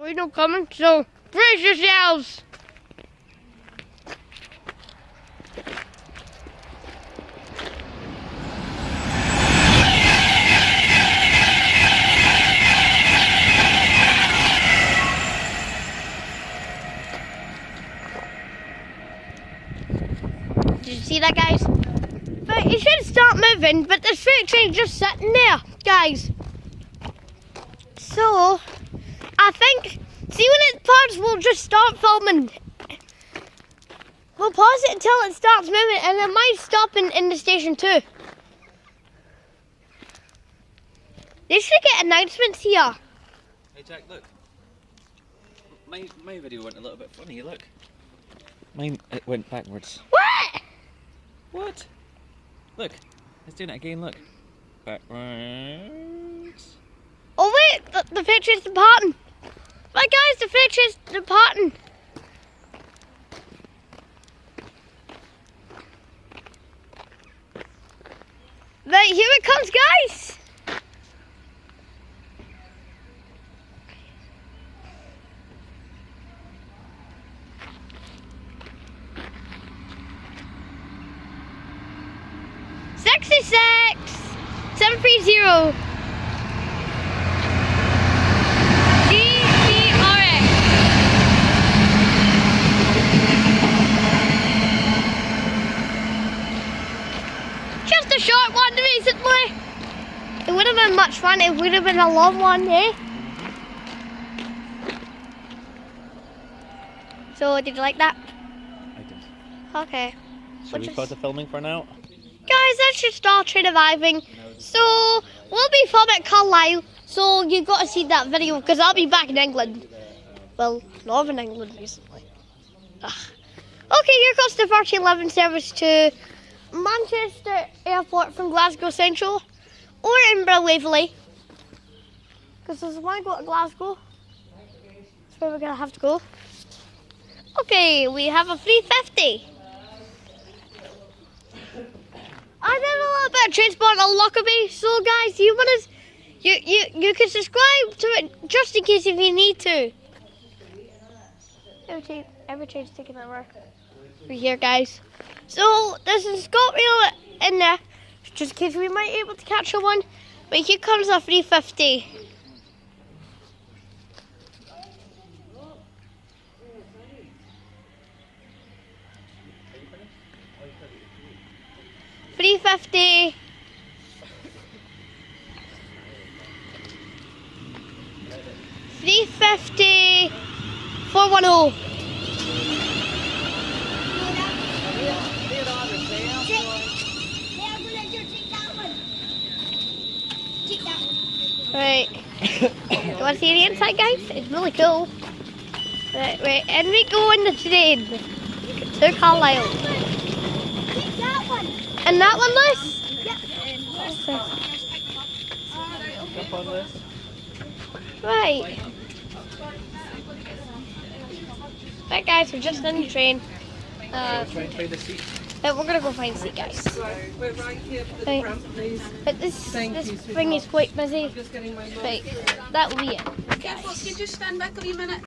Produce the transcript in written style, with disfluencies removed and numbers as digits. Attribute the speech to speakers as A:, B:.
A: We're not coming, so brace yourselves. Did you see that, guys? But it should start moving, but the freight train's just sitting there, guys. So, I think, see when it parts, we'll just start filming. We'll pause it until it starts moving, and it might stop in the station too. They should get announcements here.
B: Hey Jack, look. My video went a little bit funny, look. Mine, it went backwards.
A: What?
B: What? Look, it's doing it again, look. Backwards.
A: Oh wait, the freight train's departing. Right guys, the freight train's departing. Right, here it comes, guys. $66 730 GCRX. Just a short one recently. It would have been much fun. It would have been a long one, eh? So, did you like that?
B: I did.
A: Okay.
B: Should we pause the filming for now?
A: Guys, that's just our train arriving. So, we'll be filming at Carlisle. So, you've got to see that video because I'll be back in England. Well, Northern England recently. Ugh. Okay, here comes the 1311 service to Manchester Airport from Glasgow Central or Edinburgh Waverley. Because there's one go to Glasgow. That's where we're going to have to go. Okay, we have a 350. I did a little bit of transport on Lockerbie, so guys, you want to, you can subscribe to it just in case if you need to. Every train's taking an hour. We're here, guys. So there's a Scorpio in there, just in case we might be able to catch a one. But here comes a 350. $350. $350. 410. Right. You want to see the inside, guys? It's really cool. Right, and we go in the train to Carlisle. And that one, Liz?
B: Jump on this.
A: Right. Right, guys, we're just in the train.
B: Try and find a seat.
A: But we're gonna go find a seat, guys.
C: We're right here for the
A: Right.
C: ramp, please.
A: But this thing is quite busy.
C: Just getting my
A: Right, that will be it.
C: Careful, can you just stand back a wee minute?